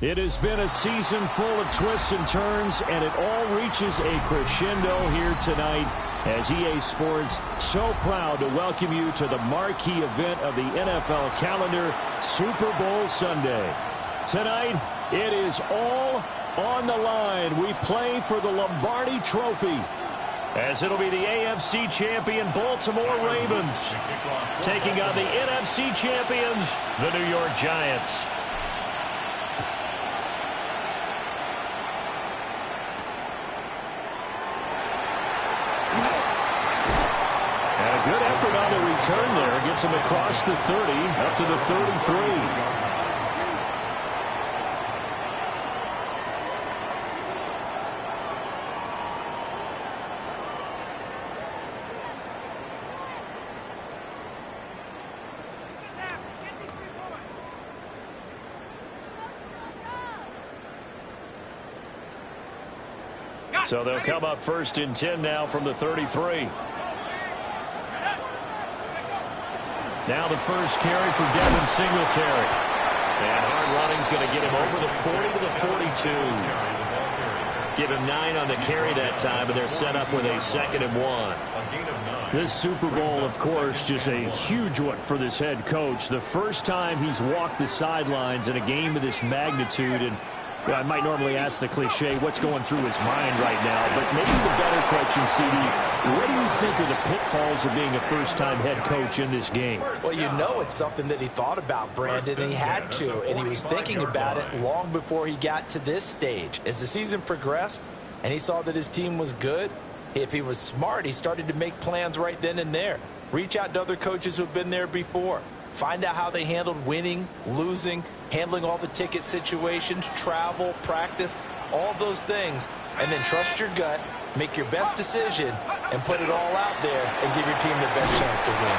It has been a season full of twists and turns, and it all reaches a crescendo here tonight as EA Sports so proud to welcome you to the marquee event of the NFL calendar, Super Bowl Sunday. Tonight, it is all on the line. We play for the Lombardi Trophy, as it'll be the AFC champion Baltimore Ravens taking on the NFC champions, the New York Giants. Good effort on the return there. Gets him across the 30, up to the 33. So they'll come up first and 10 now from the 33. Now the first carry for Devin Singletary. And hard running's going to get him over the 40 to the 42. Give him 9 on the carry that time, and they're set up with a 2nd and 1. This Super Bowl, of course, just a huge one for this head coach. The first time he's walked the sidelines in a game of this magnitude, and I might normally ask the cliche, what's going through his mind right now? But maybe the better question, CD, what do you think of the pitfalls of being a first-time head coach in this game? Well, you know it's something that he thought about, Brandon, and he had to. And he was thinking about it long before he got to this stage. As the season progressed and he saw that his team was good, if he was smart, he started to make plans right then and there. Reach out to other coaches who have been there before. Find out how they handled winning, losing, handling all the ticket situations, travel, practice, all those things, and then trust your gut, make your best decision, and put it all out there and give your team the best chance to win.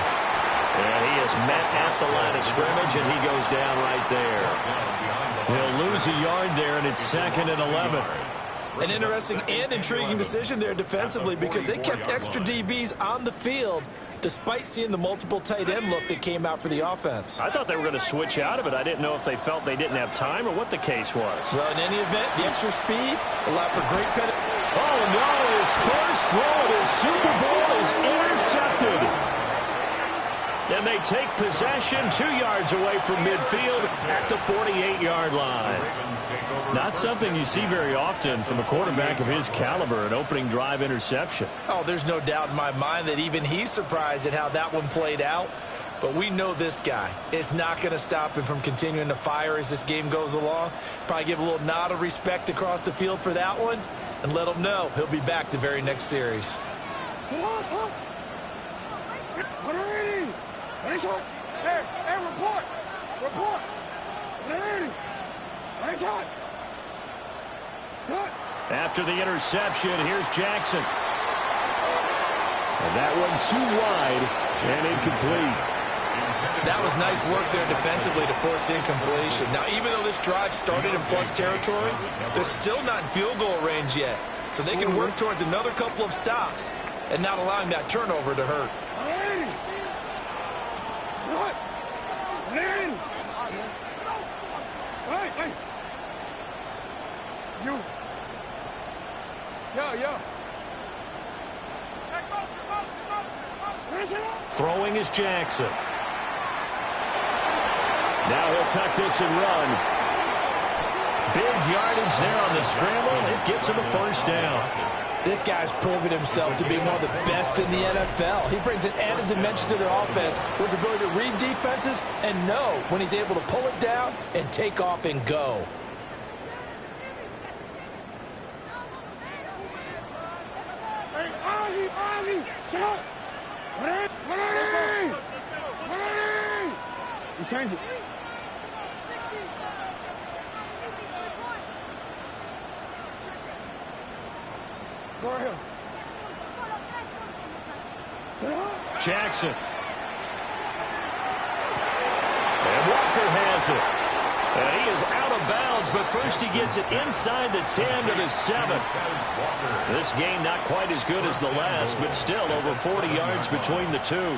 And he is met at the line of scrimmage, and he goes down right there. He'll lose a yard there, and it's 2nd and 11. An interesting and intriguing decision there defensively because they kept extra DBs on the field despite seeing the multiple tight end look that came out for the offense. I thought they were going to switch out of it. I didn't know if they felt they didn't have time or what the case was. Well, in any event, the extra speed allowed for great penalty. Oh, no, his first throw of his Super Bowl is intercepted. And they take possession 2 yards away from midfield at the 48-yard line. Not something you see very often from a quarterback of his caliber, an opening drive interception. Oh, there's no doubt in my mind that even he's surprised at how that one played out. But we know this guy is not going to stop him from continuing to fire as this game goes along. Probably give a little nod of respect across the field for that one and let him know he'll be back the very next series. Hey, report! Report! After the interception, here's Jackson. And that one too wide and incomplete. That was nice work there defensively to force incompletion. Now, even though this drive started in plus territory, they're still not in field goal range yet. So they can work towards another couple of stops and not allowing that turnover to hurt. Throwing is Jackson. Now he'll tuck this and run. Big yardage there on the scramble. It gets him a first down. This guy's proven himself to be one of the best in the NFL. He brings an added dimension to their offense with his ability to read defenses and know when he's able to pull it down and take off and go. Hey, Ozzie, shut up! You change it. Go ahead. Jackson. And Walker has it. And he is out of bounds, but first he gets it inside the 10 to the 7. This game not quite as good as the last, but still over 40 yards between the two.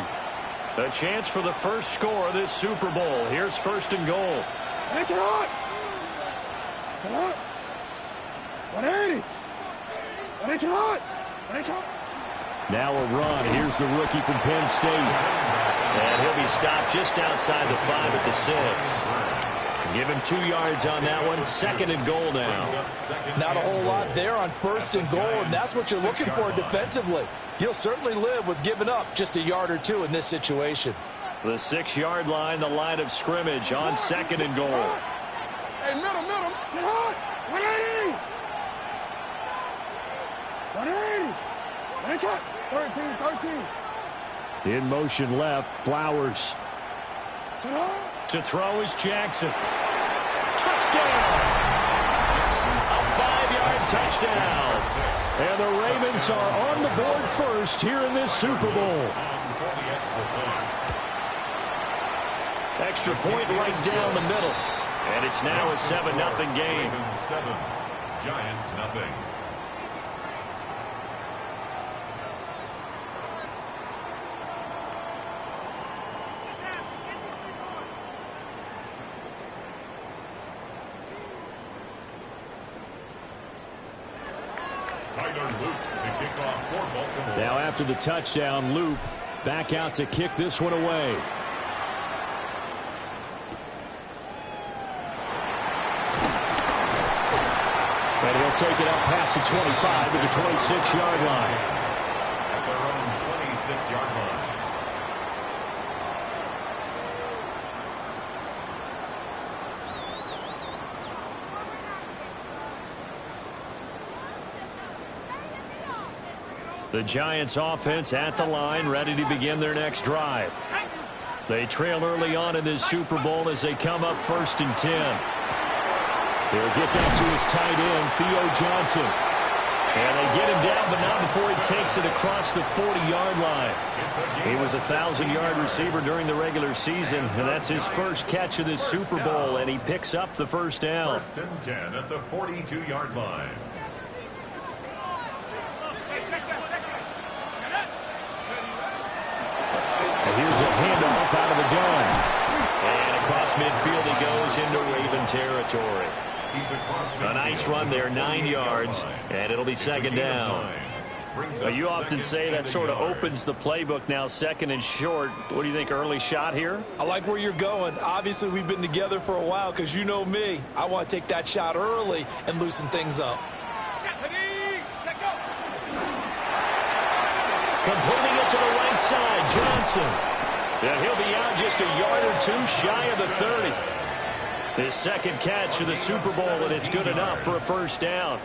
A chance for the first score of this Super Bowl. Here's 1st and goal. That's it on. Salute. 180. 180. Now a run. Here's the rookie from Penn State. And he'll be stopped just outside the 5 at the 6. Give him 2 yards on that one. 2nd and goal now. Not a whole lot there on 1st and goal, and that's what you're looking for defensively. You'll certainly live with giving up just a yard or 2 in this situation. The 6-yard line, the line of scrimmage on 2nd and goal. Hey, middle. Salute. 180. 180. 13. In motion left, Flowers. To throw is Jackson. Touchdown! A 5-yard touchdown. And the Ravens are on the board first here in this Super Bowl. Extra point right down the middle. And it's now a 7-0 game. 7, Giants nothing. Now after the touchdown, Loop back out to kick this one away. And he'll take it up past the 25 to the 26-yard line. At their own 26-yard line. The Giants offense at the line, ready to begin their next drive. They trail early on in this Super Bowl as they come up 1st and 10. He'll get that to his tight end, Theo Johnson. And they get him down, but not before he takes it across the 40-yard line. He was a 1,000-yard receiver during the regular season, and that's his first catch of this Super Bowl, and he picks up the first down. 1st and 10 at the 42-yard line. Here's a handoff out of the gun. And across midfield he goes into Raven territory. A nice run there, 9 yards, and it'll be 2nd down. You often say that sort of opens the playbook now, 2nd and short. What do you think, early shot here? I like where you're going. Obviously, we've been together for a while because you know me. I want to take that shot early and loosen things up. Completing it to the right side, Johnson. And he'll be out just a yard or 2 shy of the 30. His 2nd catch of the Super Bowl, and it's good enough for a first down.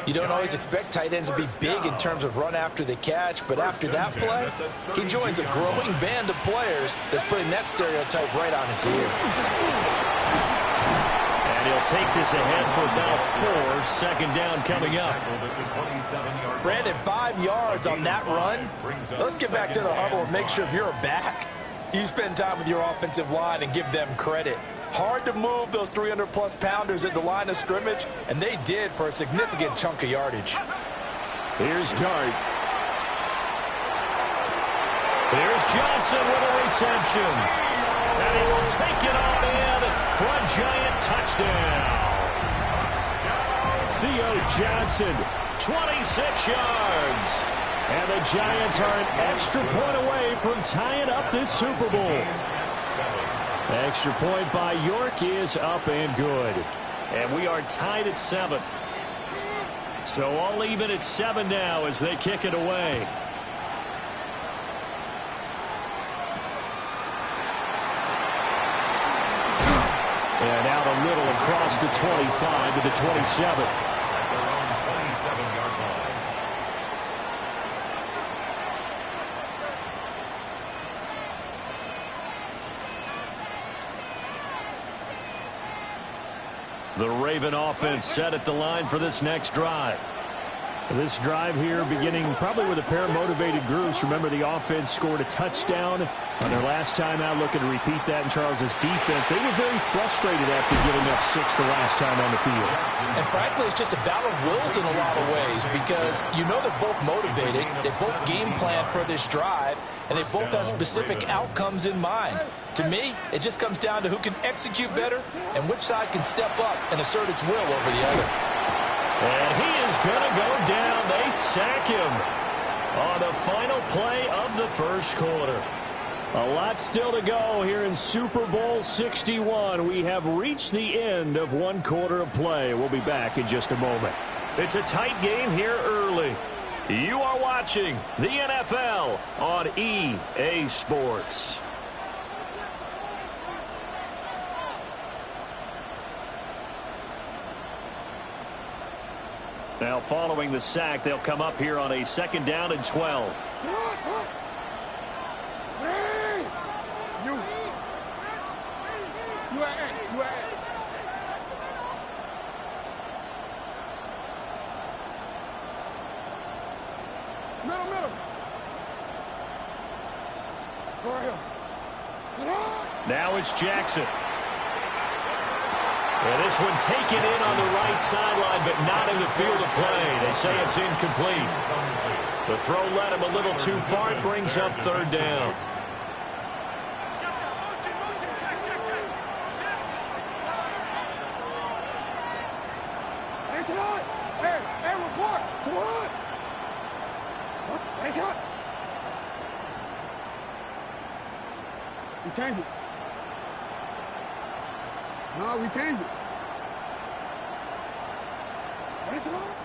You don't always expect tight ends to be big in terms of run after the catch, but after that play, he joins a growing band of players that's putting that stereotype right on its ear. And he'll take this ahead for about 4. 2nd down coming up. Brandon, 5 yards on that run. Let's get back to the huddle and make sure you're back. You spend time with your offensive line and give them credit. Hard to move those 300-plus pounders at the line of scrimmage, and they did for a significant chunk of yardage. Here's Dart. There's Johnson with a reception. And he will take it on in for a Giant touchdown. Theo Johnson, 26 yards. And the Giants are an extra point away from tying up this Super Bowl. Extra point by York is up and good. And we are tied at 7. So all even at 7 now as they kick it away. And out a little across the 25 to the 27. At their own 27-yard line. The Raven offense set at the line for this next drive. This drive here beginning probably with a pair of motivated groups. Remember, the offense scored a touchdown on their last time out, looking to repeat that in Charles's defense. They were very frustrated after giving up 6 the last time on the field. And frankly, it's just a battle of wills in a lot of ways because you know they're both motivated. They both game plan for this drive. and they both have specific outcomes in mind. To me, it just comes down to who can execute better and which side can step up and assert its will over the other. And he is going to go down. They sack him on the final play of the first quarter. A lot still to go here in Super Bowl 61. We have reached the end of one quarter of play. We'll be back in just a moment. It's a tight game here early. You are watching the NFL on EA Sports. Now following the sack, they'll come up here on a 2nd down and 12. Now it's Jackson. And this one taken in on the right sideline, but not in the field of play. They say it's incomplete. The throw led him a little too far. It brings up 3rd down. We changed it. No, we changed it.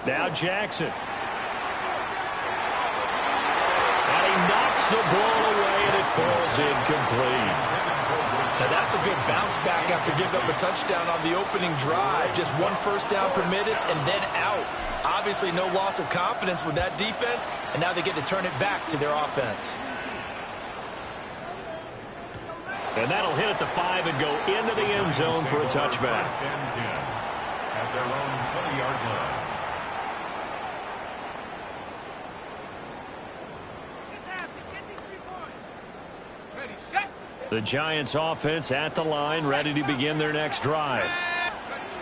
Now Jackson. And he knocks the ball away, and it falls incomplete. Now that's a good bounce back after giving up a touchdown on the opening drive. Just 1 first down permitted and then out. Obviously no loss of confidence with that defense, and now they get to turn it back to their offense. And that'll hit at the 5 and go into the end zone for a touchback. At their own 20-yard line. The Giants offense at the line, ready to begin their next drive.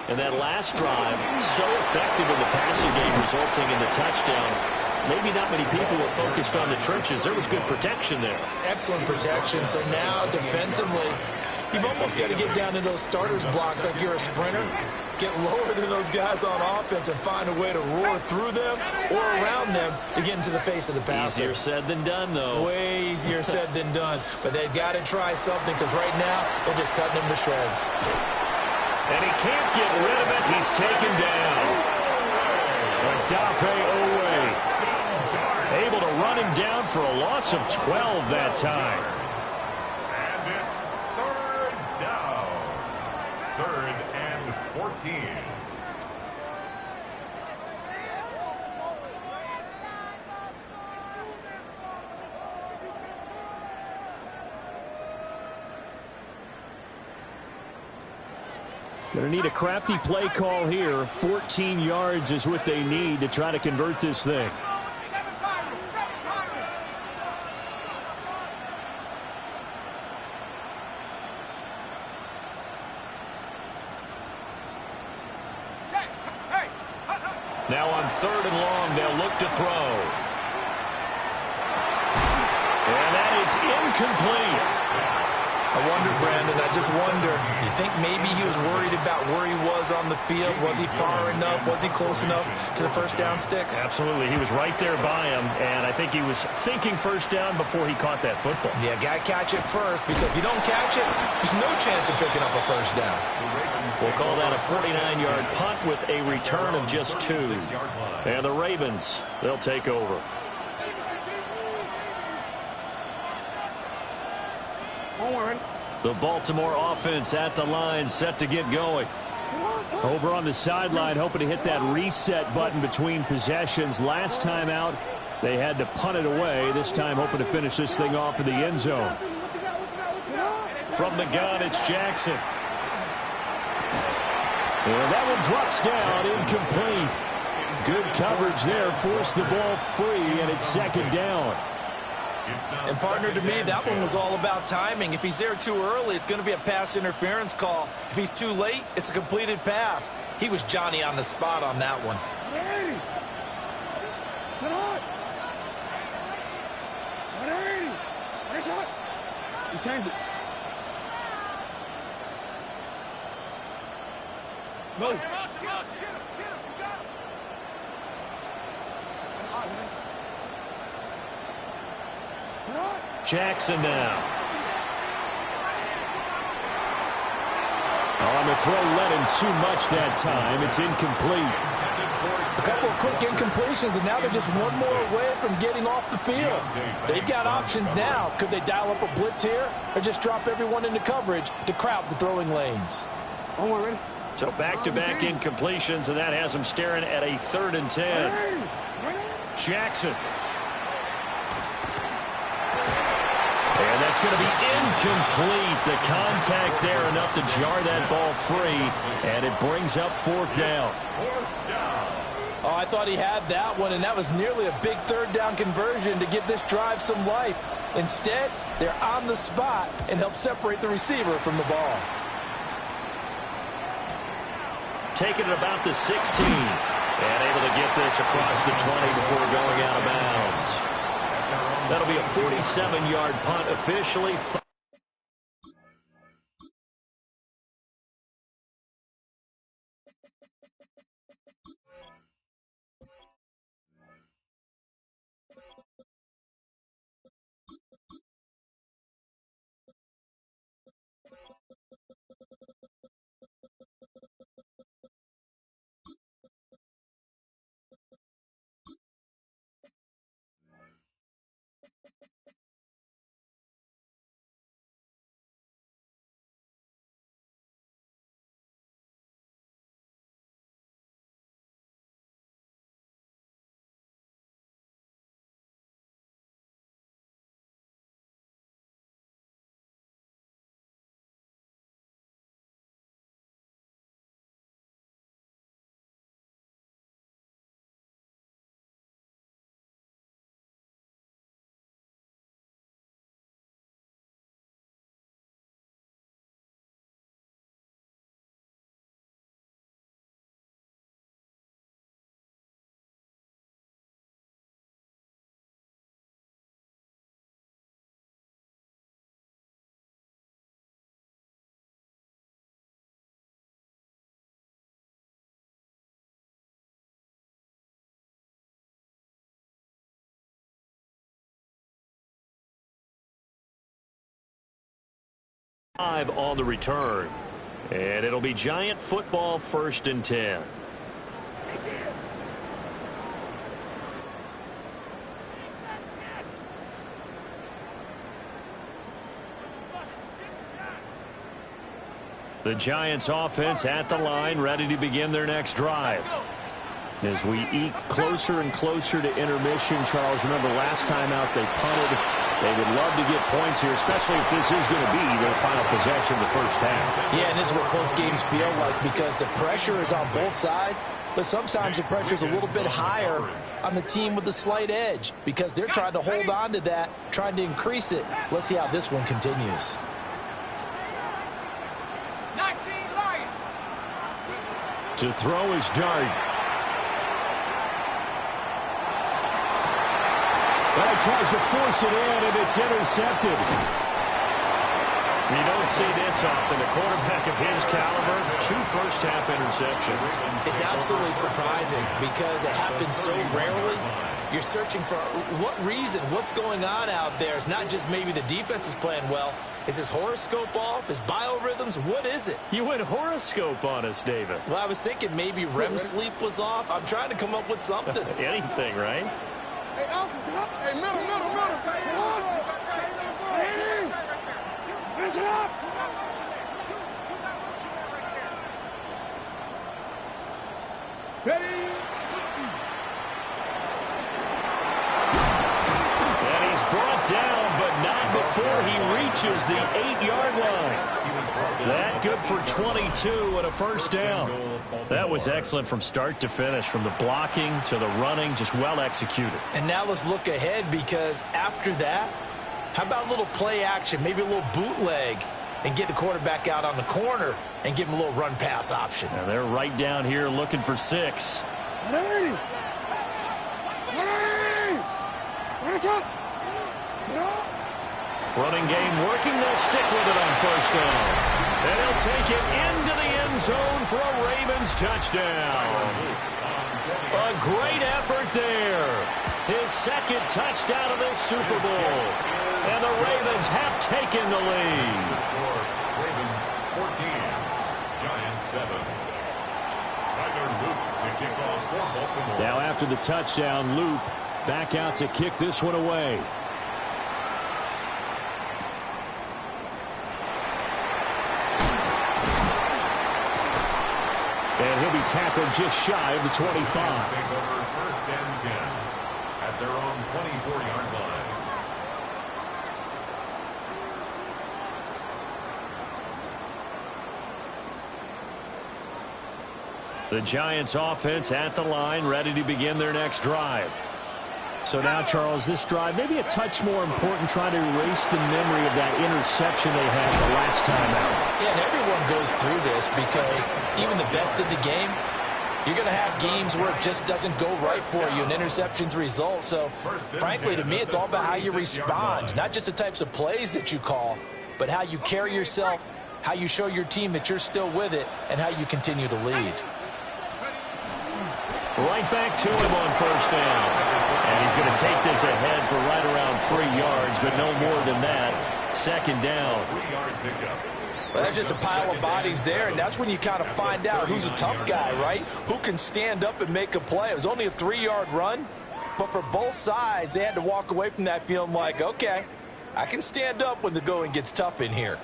And that last drive, so effective in the passing game, resulting in the touchdown. Maybe not many people were focused on the trenches. There was good protection there. Excellent protection. So now defensively, you've almost got to get down to those starters blocks like you're a sprinter. Get lower than those guys on offense and find a way to roar through them or around them to get into the face of the passer. Easier said than done, though. Way easier said than done. But they've got to try something because right now they're just cutting him to shreds. And he can't get rid of it. He's taken down. Odafe Owe able to run him down for a loss of 12 that time. And it's 3rd down. 3rd and 14. Going to need a crafty play call here. 14 yards is what they need to try to convert this thing. Now on 3rd and long, they'll look to throw. And that is incomplete. I wonder, Brandon, I just wonder, you think maybe he was worried about where he was on the field? Was he far enough? Was he close enough to the first down sticks? Absolutely. He was right there by him, and I think he was thinking first down before he caught that football. Yeah, got to catch it first, because if you don't catch it, there's no chance of picking up a first down. We'll call that a 49-yard punt with a return of just 2. And the Ravens, they'll take over. The Baltimore offense at the line, set to get going. Over on the sideline, hoping to hit that reset button between possessions. Last time out, they had to punt it away. This time, hoping to finish this thing off in the end zone. From the gun, it's Jackson. And that one drops down, incomplete. Good coverage there, forced the ball free, and it's 2nd down. And, partner, to me, that one was all about timing. If he's there too early, it's going to be a pass interference call. If he's too late, it's a completed pass. He was Johnny on the spot on that one. We changed it. No. Jackson now. On the throw, led him too much that time. It's incomplete. A couple of quick incompletions, and now they're just one more away from getting off the field. They've got options now. Could they dial up a blitz here or just drop everyone into coverage to crowd the throwing lanes? Oh, ready? So back-to-back incompletions, and that has them staring at a 3rd and 10. Jackson. And that's going to be incomplete. The contact there enough to jar that ball free, and it brings up 4th down. Oh, I thought he had that one, and that was nearly a big 3rd down conversion to give this drive some life. Instead, they're on the spot and help separate the receiver from the ball. Taking it about the 16. And able to get this across the 20 before going out of bounds. That'll be a 47-yard punt officially. On the return. And it'll be Giant football 1st and 10. The Giants offense at the line, ready to begin their next drive. As we eke closer and closer to intermission, Charles, remember last time out they punted. They would love to get points here, especially if this is going to be their final possession of the first half. Yeah, and this is what close games feel like because the pressure is on both sides, but sometimes the pressure is a little bit higher on the team with the slight edge because they're trying to hold on to that, trying to increase it. Let's see how this one continues. 19 Lions. To throw is Dart. Well, he tries to force it in, and it's intercepted. You don't see this often. A quarterback of his caliber, 2 first-half interceptions. It's absolutely surprising because it happens so rarely. You're searching for what reason, what's going on out there. It's not just maybe the defense is playing well. Is his horoscope off? His biorhythms? What is it? You went horoscope on us, Davis. Well, I was thinking maybe REM sleep was off. I'm trying to come up with something. Anything, right? Hey, Alpha, up. Hey, middle. Sit up. Hey, finish it up. Ready. And he's brought down, but not before he reaches the 8-yard line. That good for 22 and a first down. That was excellent from start to finish, from the blocking to the running, just well executed. And now let's look ahead because after that, how about a little play action, maybe a little bootleg, and get the quarterback out on the corner and give him a little run-pass option. And they're right down here looking for 6. Ready. Finish up. Running game working. They'll stick with it on first down. And he'll take it into the end zone for a Ravens touchdown. A great effort there. His second touchdown of this Super Bowl. And the Ravens have taken the lead. Ravens 14, Giants 7. Tyler Luke to kick off for Baltimore. Now after the touchdown, Luke back out to kick this one away. And he'll be tackled just shy of the 25. Take over first and 10 at their own 24-yard line. The Giants offense at the line, ready to begin their next drive. So now, Charles, this drive maybe a touch more important, trying to erase the memory of that interception they had the last time out. Yeah, and everyone goes through this because even the best in the game, you're going to have games where it just doesn't go right for you, and interceptions result. So, frankly, to me, it's all about how you respond, not just the types of plays that you call, but how you carry yourself, how you show your team that you're still with it, and how you continue to lead. Right back to him on first down. And he's going to take this ahead for right around 3 yards, but no more than that. Second down. 3-yard pickup. Well, that's just a pile of bodies there, and that's when you kind of find out who's a tough guy, right? Who can stand up and make a play. It was only a 3-yard run, but for both sides, they had to walk away from that feeling like, okay, I can stand up when the going gets tough in here.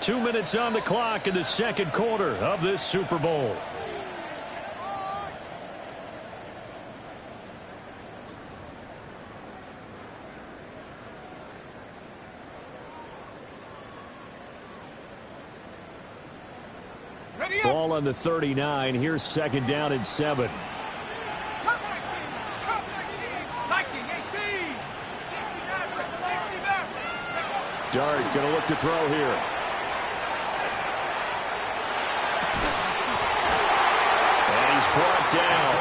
2 minutes on the clock in the second quarter of this Super Bowl. Ball on the 39. Here's second down and 7. Dart going to look to throw here. And he's brought down.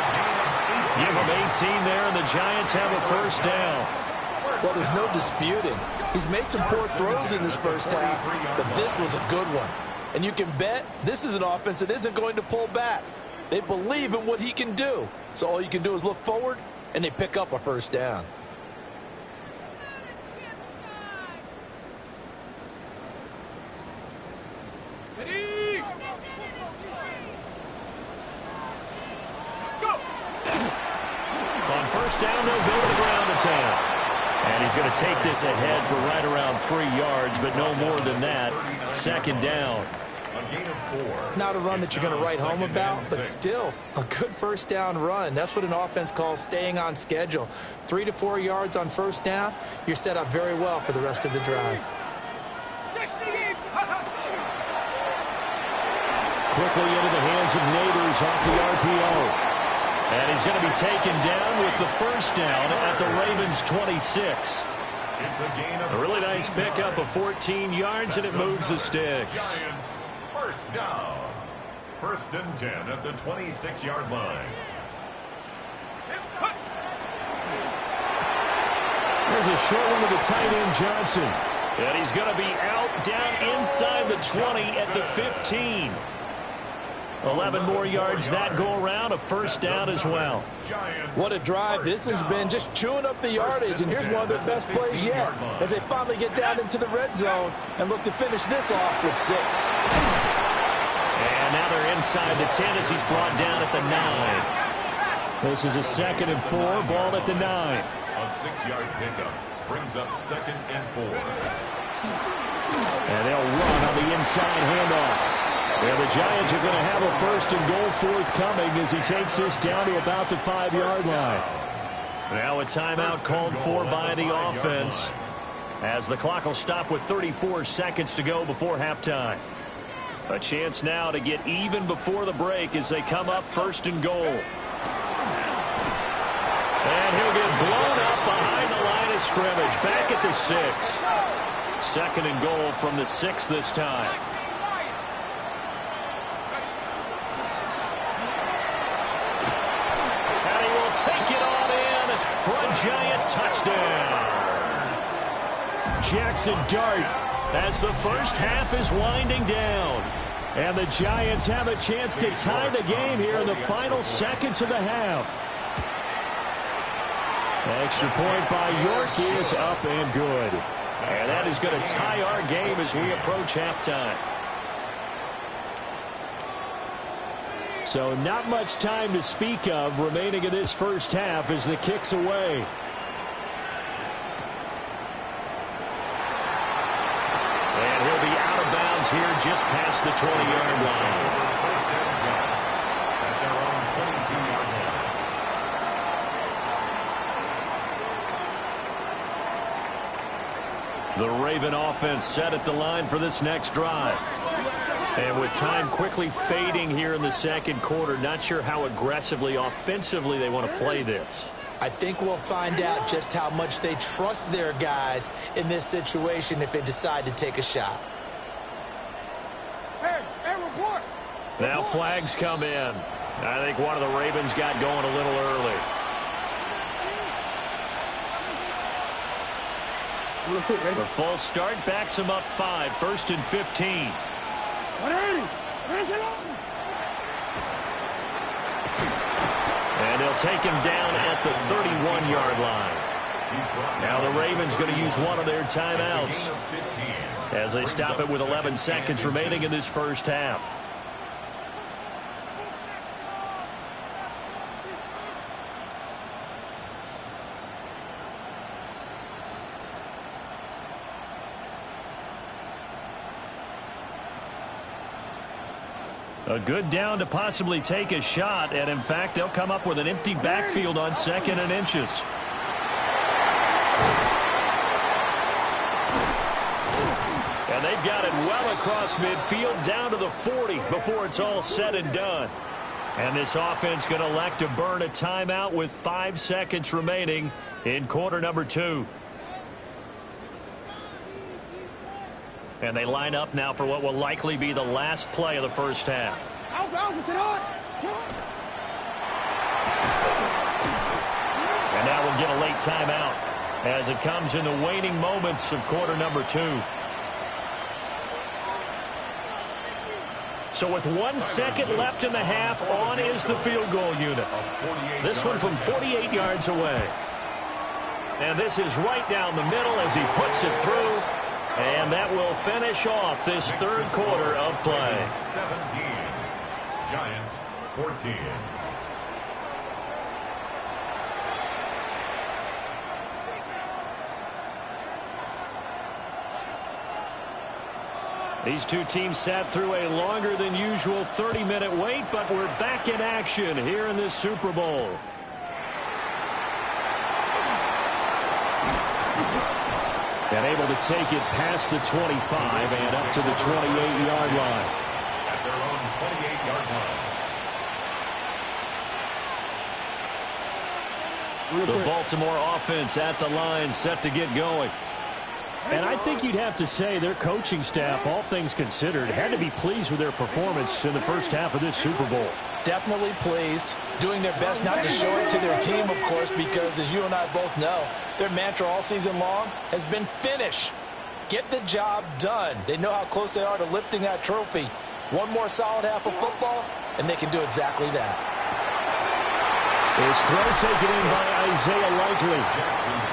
Give him 18 there, and the Giants have a first down. Well, there's no disputing. He's made some poor throws in this first half, but this was a good one. And you can bet this is an offense that isn't going to pull back. They believe in what he can do. So all you can do is look forward, and they pick up a first down. On first down, they'll go to the ground attack. And he's going to take this ahead for right around 3 yards, but no more than that. Second down. Not a run that you're going to write home about, but still a good first down run. That's what an offense calls staying on schedule. 3 to 4 yards on first down, you're set up very well for the rest of the drive. Quickly into the hands of Neighbors off the RPO. And he's going to be taken down with the first down at the Ravens' 26. A really nice pickup of 14 yards, and it moves the sticks. Giants, first down. First and 10 at the 26-yard line. There's a short one to the tight end, Johnson. And he's going to be out down inside the 20 at the 15. 11 more yards that go around, a first down as well. What a drive this has been, just chewing up the yardage, and here's one of their best plays yet as they finally get down into the red zone and look to finish this off with 6. And now they're inside the 10 as he's brought down at the 9. This is a 2nd and 4, ball at the 9. A 6-yard pickup brings up 2nd and 4. And they'll run on the inside handoff. And the Giants are going to have a first and goal forthcoming as he takes this down to about the 5-yard line. Now a timeout called for by the offense as the clock will stop with 34 seconds to go before halftime. A chance now to get even before the break as they come up first and goal. And he'll get blown up behind the line of scrimmage, back at the 6. 2nd and goal from the 6 this time. take it on in for a Giant touchdown. Jackson Dart, as the first half is winding down. And the Giants have a chance to tie the game here in the final seconds of the half. Extra point by York is up and good. And that is going to tie our game as we approach halftime. So not much time to speak of remaining in this first half as the kick's away. And he'll be out of bounds here just past the 20-yard line. The Raven offense set at the line for this next drive. And with time quickly fading here in the second quarter, not sure how aggressively, offensively they want to play this. I think we'll find out just how much they trust their guys in this situation if they decide to take a shot. Hey, report. Now flags come in. I think one of the Ravens got going a little early. The full start backs him up 5, 1st and 15. And they'll take him down at the 31-yard line. Now the Ravens going to use one of their timeouts as they stop it with 11 seconds remaining in this first half. A good down to possibly take a shot, and in fact, they'll come up with an empty backfield on 2nd and inches. And they've got it well across midfield down to the 40 before it's all said and done. And this offense going to elect to burn a timeout with 5 seconds remaining in quarter number 2. And they line up now for what will likely be the last play of the first half. And now we'll get a late timeout as it comes in the waning moments of quarter number 2. So with 1 second left in the half, on is the field goal unit. This one from 48 yards away. And this is right down the middle as he puts it through. And that will finish off this third quarter of play. 17. Giants 14. These two teams sat through a longer than usual 30-minute wait, but we're back in action here in this Super Bowl. And able to take it past the 25 and up to the 28-yard line. At their own 28-yard line. The Baltimore offense at the line, set to get going. And I think you'd have to say their coaching staff, all things considered, had to be pleased with their performance in the first half of this Super Bowl. Definitely pleased, doing their best not to show it to their team, of course, because as you and I both know, their mantra all season long has been finish. Get the job done. They know how close they are to lifting that trophy. One more solid half of football, and they can do exactly that. His throw taken in by Isaiah Likely.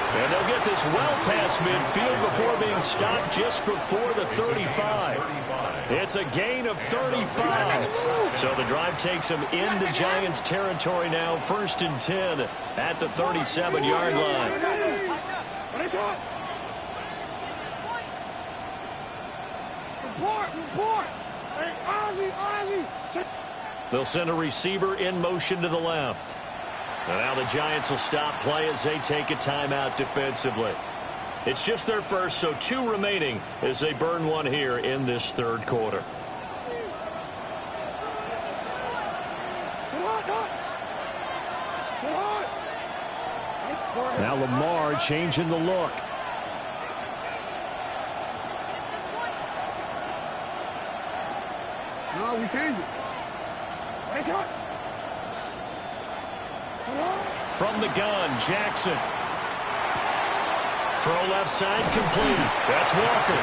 And they'll get this well past midfield before being stopped just before the 35. It's a gain of 35. So the drive takes him into Giants territory now, 1st and 10 at the 37-yard line. They'll send a receiver in motion to the left. And now the Giants will stop play as they take a timeout defensively. It's just their first, so 2 remaining as they burn one here in this third quarter. Now Lamar changing the look. No, we change it. From the gun, Jackson. Throw left side complete. That's Walker.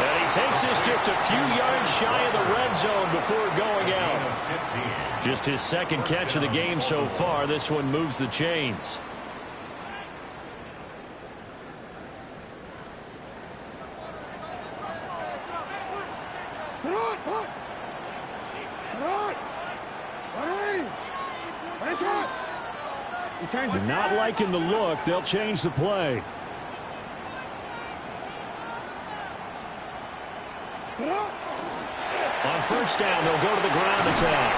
And he takes this just a few yards shy of the red zone before going out. Just his second catch of the game so far. This one moves the chains. Not liking the look. They'll change the play. On first down, they'll go to the ground attack.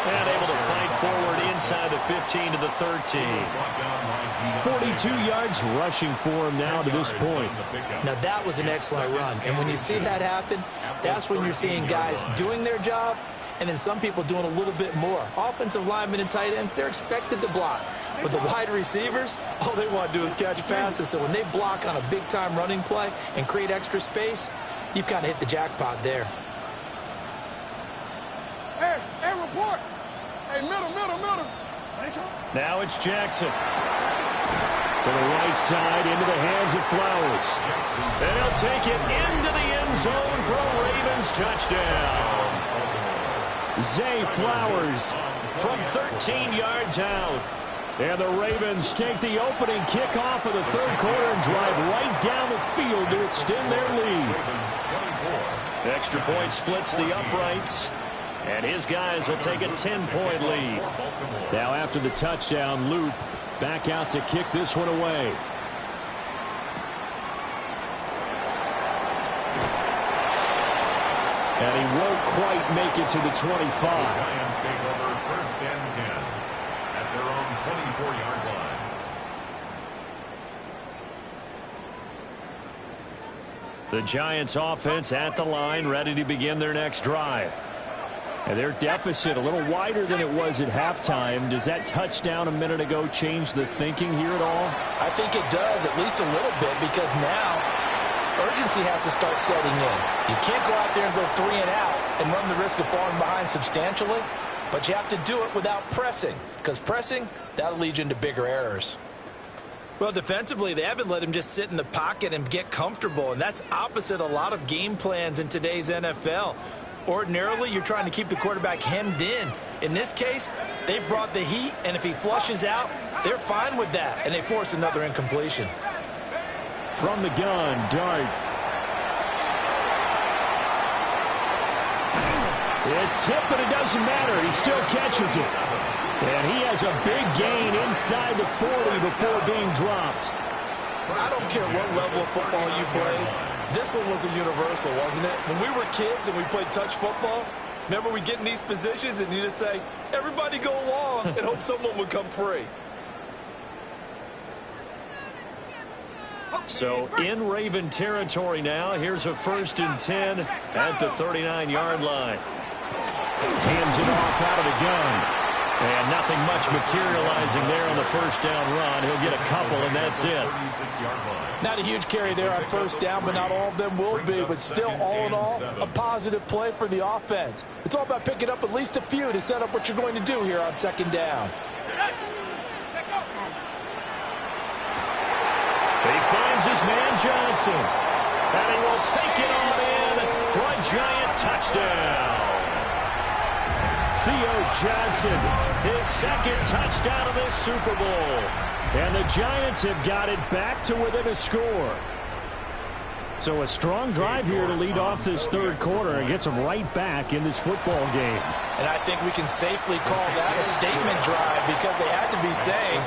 And able to fight forward inside the 15 to the 13. 42 yards rushing for him now to this point. Now, that was an excellent run. And when you see that happen, that's when you're seeing guys doing their job and then some people doing a little bit more. Offensive linemen and tight ends, they're expected to block. But the wide receivers, all they want to do is catch passes. So when they block on a big-time running play and create extra space, you've kind of hit the jackpot there. Hey, report. Hey, middle. Now it's Jackson. To the right side, into the hands of Flowers. And he'll take it into the end zone for a Ravens touchdown. Zay Flowers From 13 yards out. And the Ravens take the opening kickoff of the third quarter and drive right down the field to extend their lead. Extra point splits the uprights. And his guys will take a 10-point lead. Now after the touchdown, Loop back out to kick this one away. And he won't quite make it to the 25. Giants take over first and 10 at their own 24-yard line. The Giants offense at the line, ready to begin their next drive. And their deficit a little wider than it was at halftime. Does that touchdown a minute ago change the thinking here at all? I think it does, at least a little bit, because now urgency has to start setting in. You can't go out there and go 3 and out and run the risk of falling behind substantially, but you have to do it without pressing, because pressing, that'll lead you into bigger errors. Well, defensively, they haven't let him just sit in the pocket and get comfortable, and that's opposite a lot of game plans in today's NFL. Ordinarily, you're trying to keep the quarterback hemmed in. In this case, they brought the heat, and if he flushes out, they're fine with that, and they force another incompletion. From the gun, Dart. It's tipped, but it doesn't matter. He still catches it. And he has a big gain inside the 40 before being dropped. I don't care what level of football you play. This one was a universal, wasn't it? When we were kids and we played touch football, remember we get in these positions and you just say, everybody go along, and hope someone would come free. So in Raven territory now. Here's a 1st and 10 at the 39-yard line. Hands it off out of the gun. And nothing much materializing there on the first down run. He'll get a couple, and that's it. Not a huge carry there on first down, but not all of them will be. But still, all in all, a positive play for the offense. It's all about picking up at least a few to set up what you're going to do here on second down. He finds his man Johnson. And he will take it on in for a Giant touchdown. Theo Johnson, his second touchdown of this Super Bowl. And the Giants have got it back to within a score. So a strong drive here to lead off this third quarter and gets them right back in this football game. And I think we can safely call that a statement drive, because they had to be saying,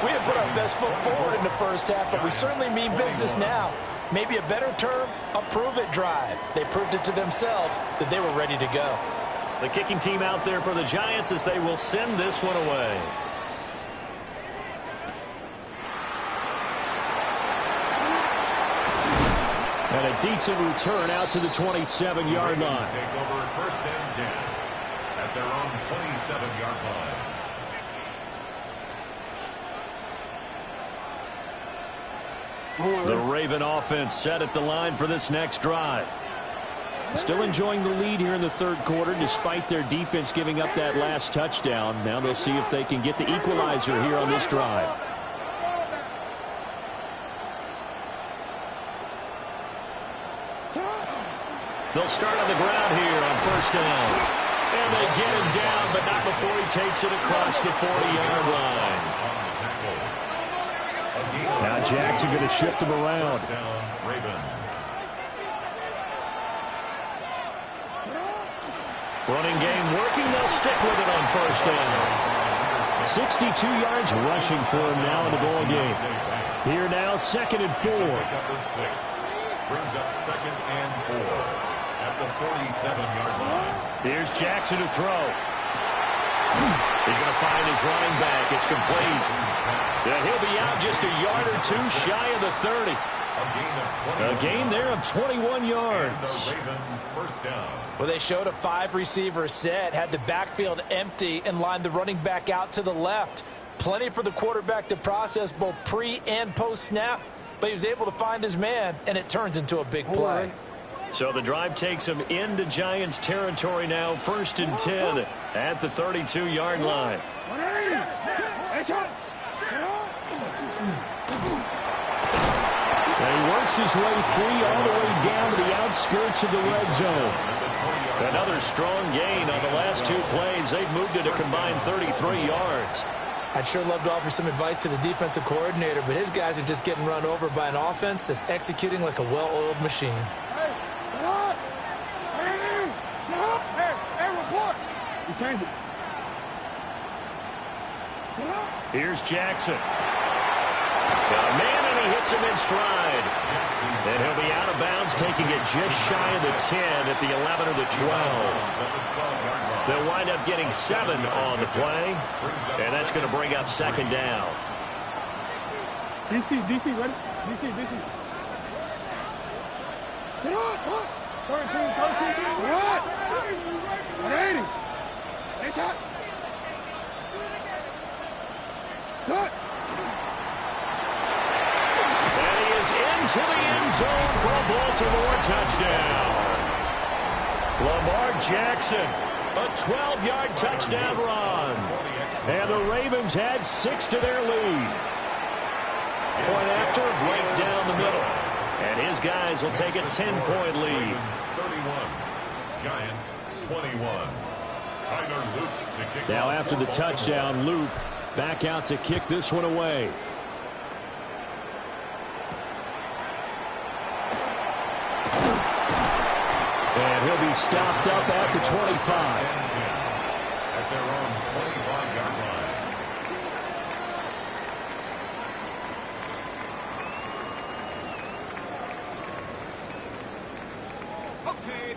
we didn't put our best foot forward in the first half, but we certainly mean business now. Maybe a better term, a prove-it drive. They proved it to themselves that they were ready to go. The kicking team out there for the Giants as they will send this one away. And a decent return out to the 27-yard line. Take over first and 10 at their own 27-yard line. The Raven offense set at the line for this next drive. Still enjoying the lead here in the third quarter despite their defense giving up that last touchdown. Now they'll see if they can get the equalizer here on this drive. They'll start on the ground here on first down. And they get him down, but not before he takes it across the 40-yard line. Now Jackson going to shift him around. Running game working. They'll stick with it on first down. 62 yards rushing for him now in the ball game. Here now, 2nd and 4. Brings up 2nd and 4 at the 47-yard line. Here's Jackson to throw. He's going to find his running back. It's complete. And he'll be out just a yard or two shy of the 30. A gain there of 21 yards. First down. Well, they showed a 5-receiver set, had the backfield empty, and lined the running back out to the left. Plenty for the quarterback to process both pre- and post-snap, but he was able to find his man, and it turns into a big play. So the drive takes him into Giants territory now, 1st and 10 at the 32-yard line. And he works his way free all the way down to the outskirts of the red zone. Another strong gain on the last 2 plays. They've moved it a combined 33 yards. I'd sure love to offer some advice to the defensive coordinator, but his guys are just getting run over by an offense that's executing like a well-oiled machine. Here's Jackson. Got a man, and he hits him in stride. And he'll be out of bounds, taking it just shy of the 10 at the 11 or the 12. They'll wind up getting 7 on the play, and that's going to bring up 2nd down. DC, ready? DC. Get on, come on. 13, 180. Hey, shot. Cut. And he is into the end zone for a Baltimore touchdown. Lamar Jackson, a 12-yard touchdown run. And the Ravens had 6 to their lead. Point after, right down the middle. And his guys will take a 10-point lead. 31, Giants 21. Tyler Luke to kick Now off after the for touchdown, Loop back out to kick this one away. And he'll be stopped up at the 25. At their own 25-yard line.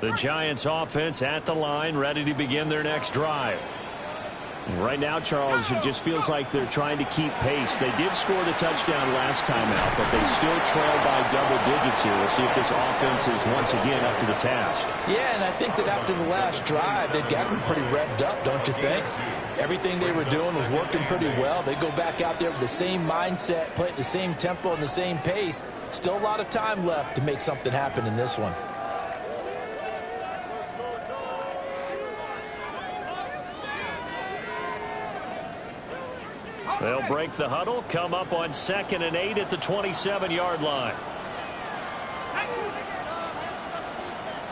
The Giants offense at the line, ready to begin their next drive. And right now, Charles, it just feels like they're trying to keep pace. They did score the touchdown last time out, but they still trail by double digits here. We'll see if this offense is once again up to the task. Yeah, and I think that after the last drive, they've gotten pretty revved up, don't you think? Everything they were doing was working pretty well. They go back out there with the same mindset, play at the same tempo and the same pace. Still a lot of time left to make something happen in this one. They'll break the huddle, come up on 2nd and 8 at the 27-yard line.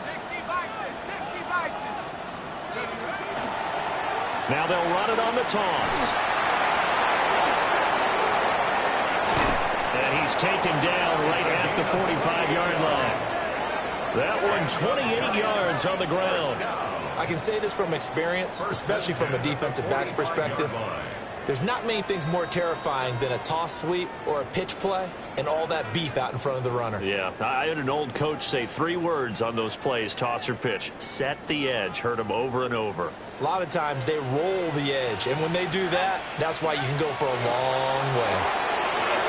60 Bison. Now they'll run it on the toss. And he's taken down right at the 45-yard line. That one 28 yards on the ground. I can say this from experience, especially from a defensive back's perspective. There's not many things more terrifying than a toss sweep or a pitch play and all that beef out in front of the runner. Yeah, I had an old coach say 3 words on those plays, toss or pitch. Set the edge. Heard him over and over. A lot of times they roll the edge, and when they do that, that's why you can go for a long way.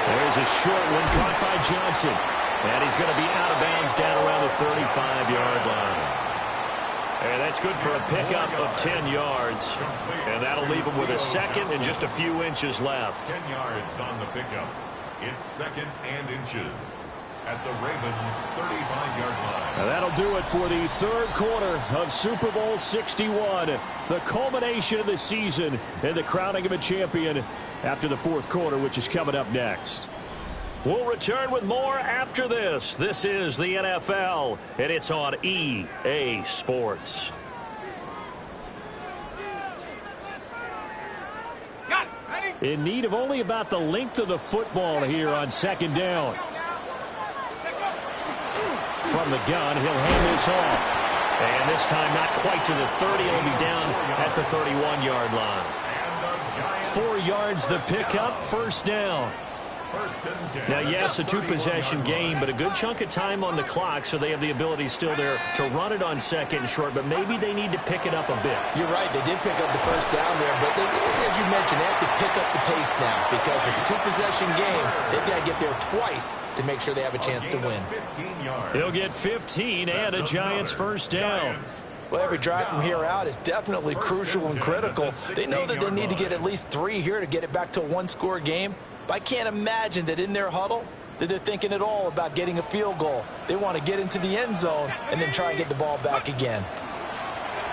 There's a short one caught by Johnson. And he's going to be out of bounds down around the 35-yard line. And that's good for a pickup of 10 yards. And that'll leave him with a 2nd and just a few inches left. 10 yards on the pickup. It's 2nd and inches. at the Ravens' 35-yard line. Now that'll do it for the third quarter of Super Bowl 61. The culmination of the season and the crowning of a champion after the fourth quarter, which is coming up next. We'll return with more after this. This is the NFL, and it's on EA Sports. In need of only about the length of the football here on second down. From the gun, he'll hand this off. And this time not quite to the 30. He'll be down at the 31-yard line. 4 yards the pickup, first down. Now, yes, a two-possession game, but a good chunk of time on the clock, so they have the ability still there to run it on second and short, but maybe they need to pick it up a bit. You're right. They did pick up the first down there, but as you mentioned, they have to pick up the pace now because it's a two-possession game. They've got to get there twice to make sure they have a chance to win. He'll get 15 and a Giants first down. Well, every drive from here out is definitely crucial and critical. They know that they need to get at least 3 here to get it back to a one-score game. But I can't imagine that in their huddle that they're thinking at all about getting a field goal. They want to get into the end zone and then try and get the ball back again.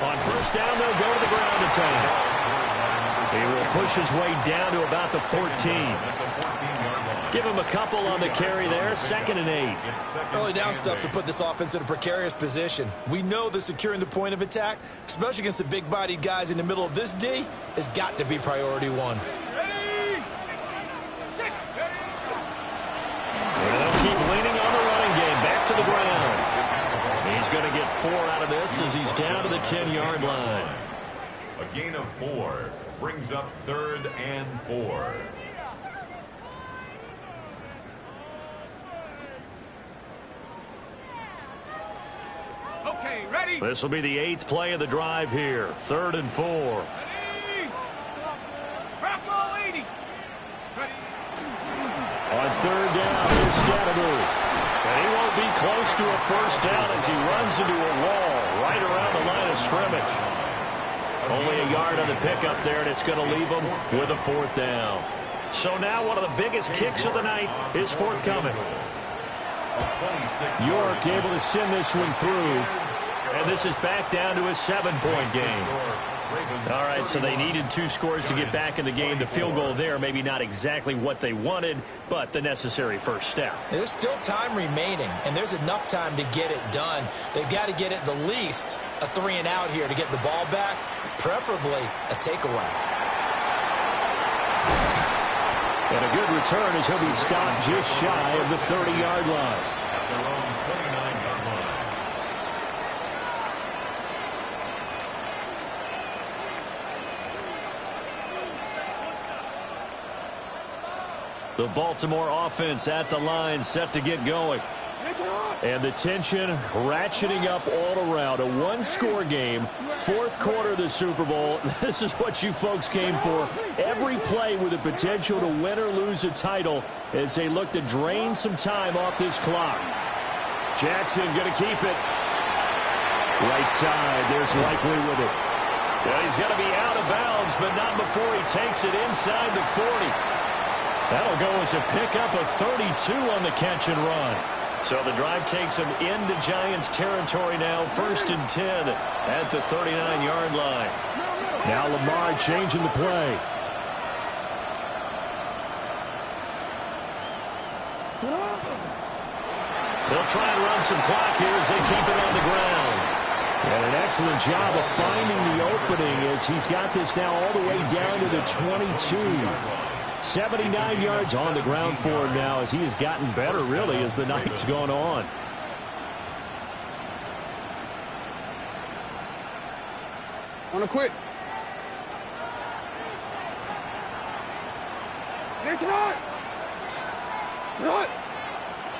On first down, they'll go to the ground attack. He will push his way down to about the 14. Give him a couple on the carry there, 2nd and 8. Early down stuff to put this offense in a precarious position. We know that securing the point of attack, especially against the big-bodied guys in the middle of this D, has got to be priority one. They'll keep leaning on the running game. Back to the ground. He's going to get 4 out of this as he's down to the 10-yard line. A gain of 4 brings up 3rd and 4. Okay, ready? This will be the 8th play of the drive here. 3rd and 4. Ready? Crack ball 80. Ready? On 3rd down, here's Scatterby. And he won't be close to a first down as he runs into a wall right around the line of scrimmage. Only a yard on the pickup there, and it's going to leave him with a 4th down. So now one of the biggest kicks of the night is forthcoming. York able to send this one through. And this is back down to a 7-point game. All right, so they needed 2 scores to get back in the game. The field goal there, maybe not exactly what they wanted, but the necessary first step. There's still time remaining, and there's enough time to get it done. They've got to get at the least a 3 and out here to get the ball back, preferably a takeaway. And a good return as he'll be stopped just shy of the 30-yard line. At their own 29-yard line. The Baltimore offense at the line, set to get going. And the tension ratcheting up all around. A 1-score game, 4th quarter of the Super Bowl. This is what you folks came for. Every play with the potential to win or lose a title as they look to drain some time off this clock. Jackson going to keep it. Right side, there's Likely with it. Well, he's going to be out of bounds, but not before he takes it inside the 40. That'll go as a pickup of 32 on the catch and run. So the drive takes him into Giants territory now, 1st and 10 at the 39-yard line. Now Lamar changing the play. They'll try and run some clock here as they keep it on the ground. And an excellent job of finding the opening as he's got this now all the way down to the 22. 79 yards on the ground for him now as he has gotten better, really, as the night's gone on. On a quick. Let's run. Run.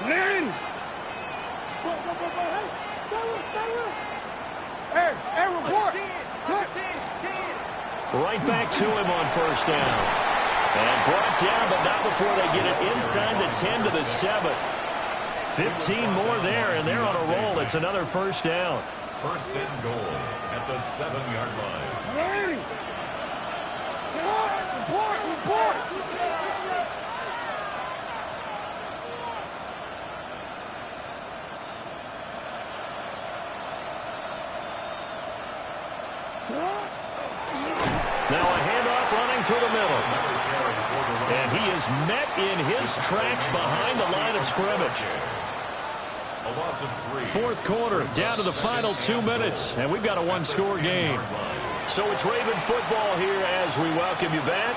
Run. Hey, report. Right back to him on first down. And brought down, but not before they get it inside the 10 to the 7. 15 more there, and they're on a roll. It's another first down. 1st and goal at the 7-yard line. Ready. Sit up. Report. Now a handoff running through the middle. And he is met in his tracks behind the line of scrimmage. Fourth quarter, down to the final 2 minutes, and we've got a one-score game. So it's Raven football here as we welcome you back.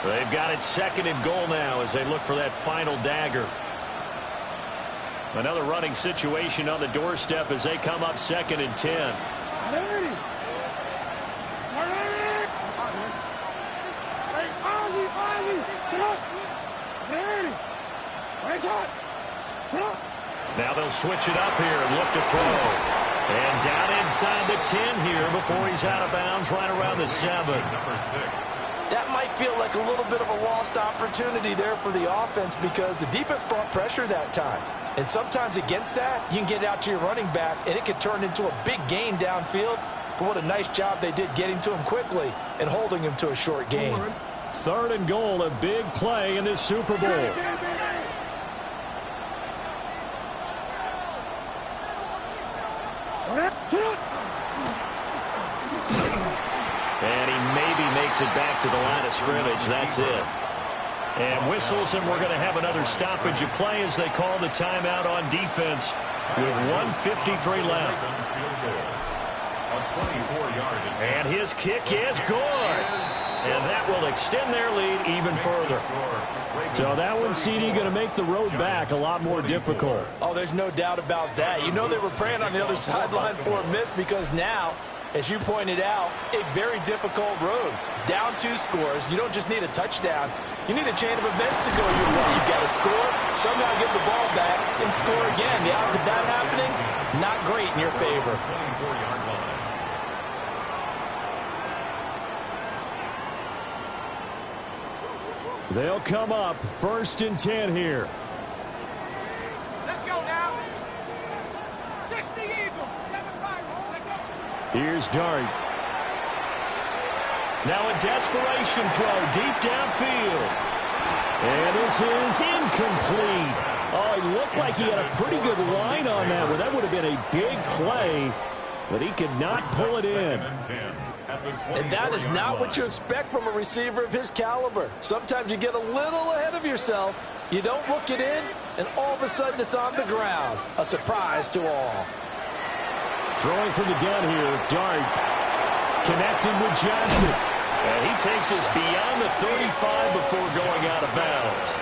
They've got it second and goal now as they look for that final dagger. Another running situation on the doorstep as they come up second and 10. Now they'll switch it up here and look to throw. And down inside the 10 here before he's out of bounds right around the 7. Number 6. That might feel like a little bit of a lost opportunity there for the offense because the defense brought pressure that time. And sometimes against that, you can get it out to your running back, and it could turn into a big gain downfield. But what a nice job they did getting to him quickly and holding him to a short gain. Third and goal, a big play in this Super Bowl. And he maybe makes it back to the line of scrimmage. That's it. And whistles, and we're going to have another stoppage of play as they call the timeout on defense with 1:53 left. And his kick is good. And that will extend their lead even further. So that one, CD, going to make the road back a lot more difficult. Oh, there's no doubt about that. You know they were praying on the other sideline for a miss because now, as you pointed out, a very difficult road. Down 2 scores. You don't just need a touchdown. You need a chain of events to go your way. You've got to score, somehow get the ball back, and score again. The odds of that happening, not great in your favor. They'll come up first and 10 here. Let's go now. 60 Eagle. 7-5. Here's Dart. Now a desperation throw deep downfield. And this is incomplete. Oh, he looked like he had a pretty good line on that one. That would have been a big play, but he could not pull it in. And that is not what you expect from a receiver of his caliber. Sometimes you get a little ahead of yourself. You don't look it in, and all of a sudden it's on the ground. A surprise to all. Throwing from the gun here, Dart. Connecting with Johnson. And he takes us beyond the 35 before going out of bounds.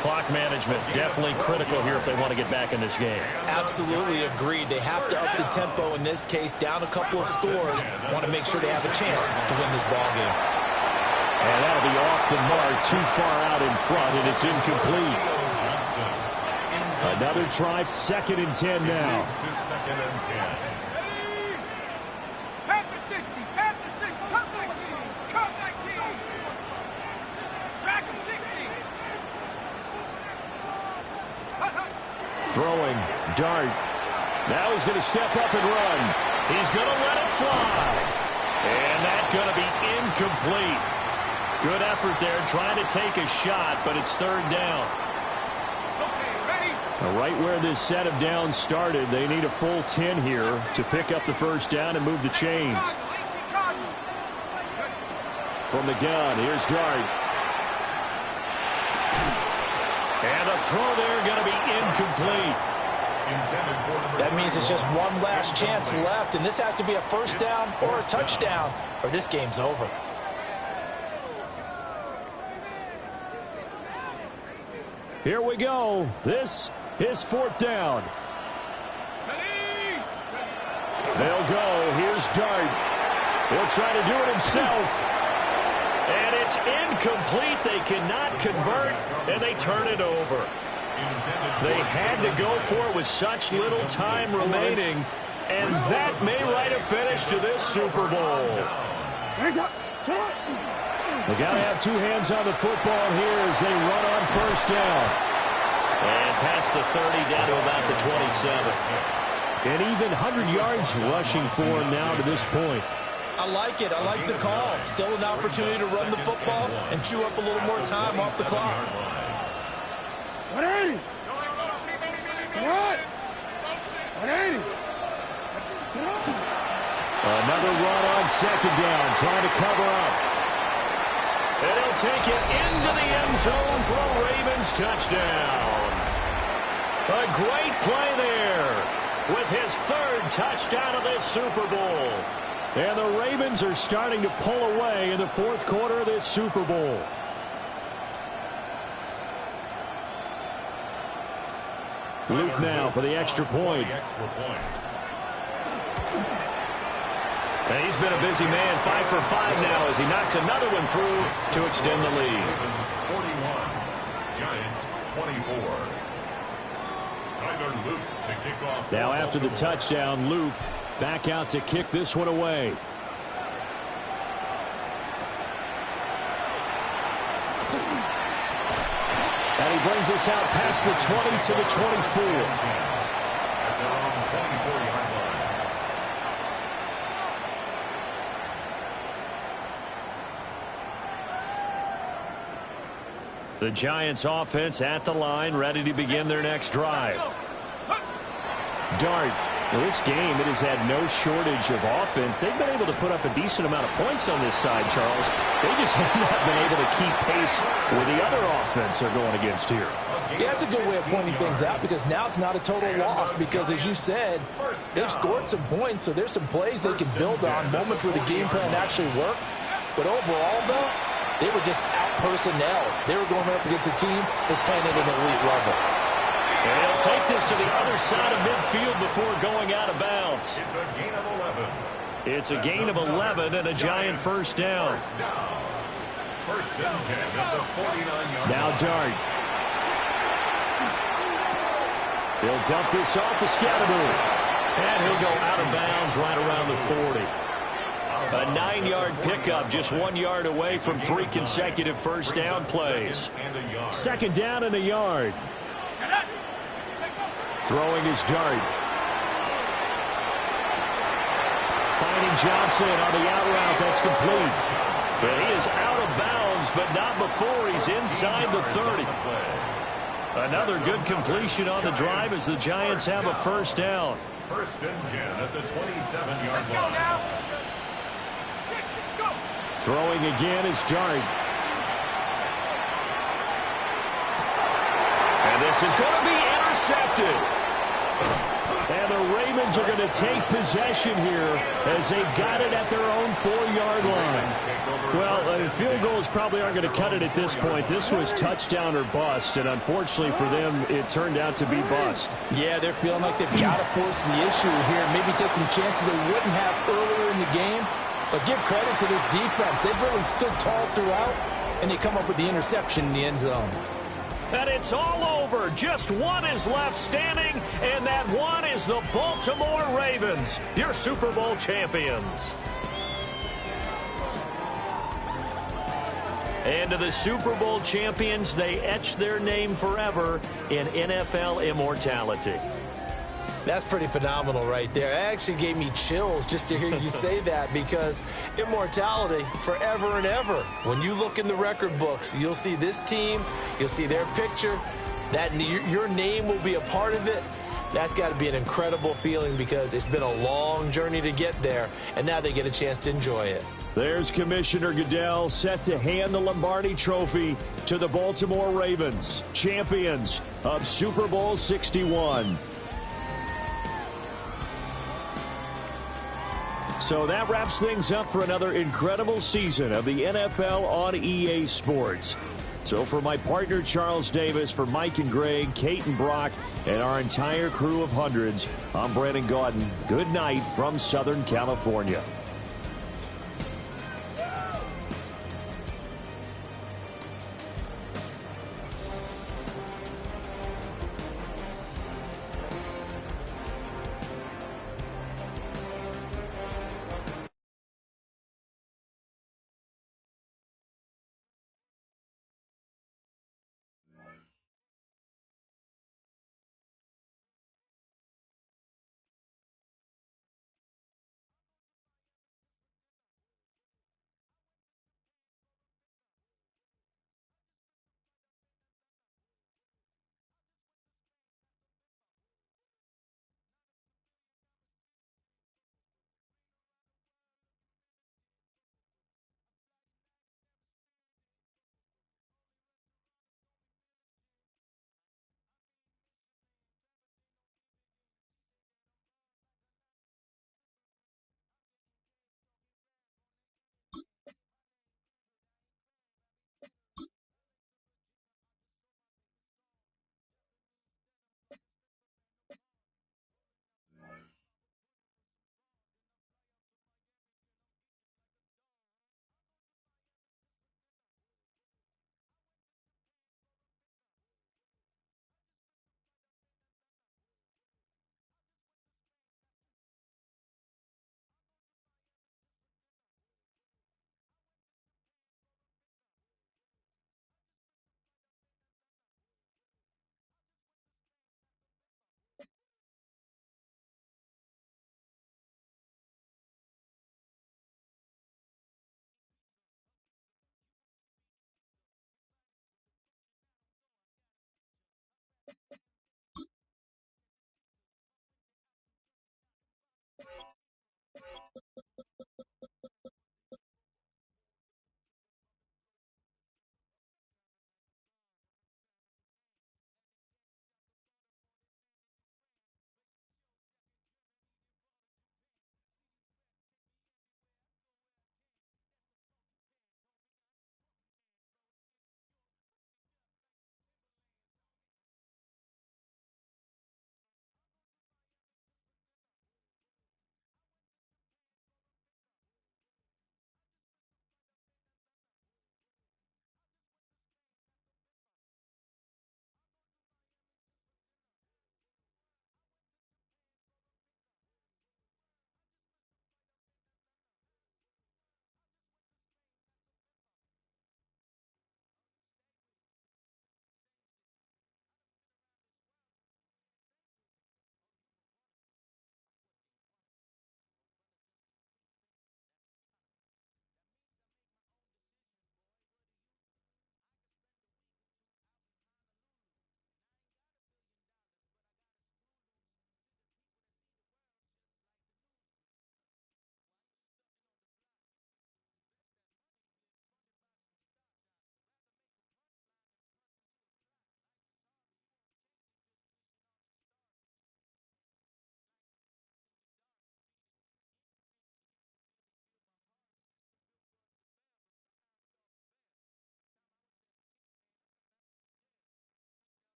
Clock management definitely critical here if they want to get back in this game. Absolutely agreed. They have to up the tempo in this case, down a couple of scores. Want to make sure they have a chance to win this ball game. And that'll be off the mark, too far out in front, and it's incomplete. Another try, second and 10 now. Second and 10. At the 60. At the 60. Cut 19. Cut 19. Track him 60. Throwing, Dart. Now he's going to step up and run. He's going to let it fly. And that's going to be incomplete. Good effort there, trying to take a shot, but it's third down. Okay, ready? Right where this set of downs started, they need a full 10 here to pick up the first down and move the chains. From the gun, here's Dart. And a throw there going to be incomplete. That means it's just one last chance left, and this has to be a first down or a touchdown, or this game's over. Here we go. This is fourth down. They'll go. Here's Dart. He'll try to do it himself. And it's incomplete. They cannot convert, and they turn it over. They had to go for it with such little time remaining, and that may write a finish to this Super Bowl. They got to have 2 hands on the football here as they run on first down. And past the 30 down to about the 27. And even 100 yards rushing for him now to this point. I like it. I like the call. Still an opportunity to run the football and chew up a little more time off the clock. 180. What? 180. Another run on second down, trying to cover up. And he'll take it into the end zone for a Ravens touchdown. A great play there with his third touchdown of this Super Bowl. And the Ravens are starting to pull away in the fourth quarter of this Super Bowl. Luke now for the extra point. And he's been a busy man, 5 for 5 now as he knocks another one through to extend the lead. 41, Giants 24. Tyler Luke to kick off. Now after the touchdown, Luke back out to kick this one away. And he brings us out past the 20 to the 24. At their own 24-yard line. The Giants offense at the line, ready to begin their next drive. Dart. Well, this game, it has had no shortage of offense. They've been able to put up a decent amount of points on this side, Charles. They just have not been able to keep pace with the other offense they're going against here. Yeah, that's a good way of pointing things out because now it's not a total loss because, as you said, they've scored some points, so there's some plays they can build on, moments where the game plan actually worked. But overall, though, they were just out-personnel. They were going up against a team that's playing at an elite level. And he'll take this to the other side of midfield before going out of bounds. It's a gain of 11. It's a gain of 11 and a Giant first down. First and 10 at the 49-yard line. Now Dart. He'll dump this off to Scatteroo. And he'll go out of bounds right around the 40. A 9-yard pickup, just 1 yard away from 3 consecutive first down plays. Second down and a yard. Throwing his Dart. Finding Johnson on the out route. That's complete. But he is out of bounds, but not before he's inside the 30. Another good completion on the drive as the Giants have a first down. First and 10 at the 27-yard line. Throwing again is Dart. And this is going to be intercepted. And the Ravens are going to take possession here as they got it at their own 4-yard line. Well, field goals probably aren't going to cut it at this point. This was touchdown or bust, and unfortunately for them, it turned out to be bust. Yeah, they're feeling like they've got to force the issue here, maybe take some chances they wouldn't have earlier in the game. But give credit to this defense. They've really stood tall throughout, and they come up with the interception in the end zone. And it's all over. Just one is left standing, and that one is the Baltimore Ravens, your Super Bowl champions. And to the Super Bowl champions, they etch their name forever in NFL immortality. That's pretty phenomenal right there. It actually gave me chills just to hear you say that because immortality forever and ever. When you look in the record books, you'll see this team, you'll see their picture, that your name will be a part of it. That's got to be an incredible feeling because it's been a long journey to get there, and now they get a chance to enjoy it. There's Commissioner Goodell set to hand the Lombardi Trophy to the Baltimore Ravens, champions of Super Bowl 61. So that wraps things up for another incredible season of the NFL on EA Sports. So for my partner Charles Davis, for Mike and Greg, Kate and Brock, and our entire crew of hundreds, I'm Brandon Gaudin. Good night from Southern California.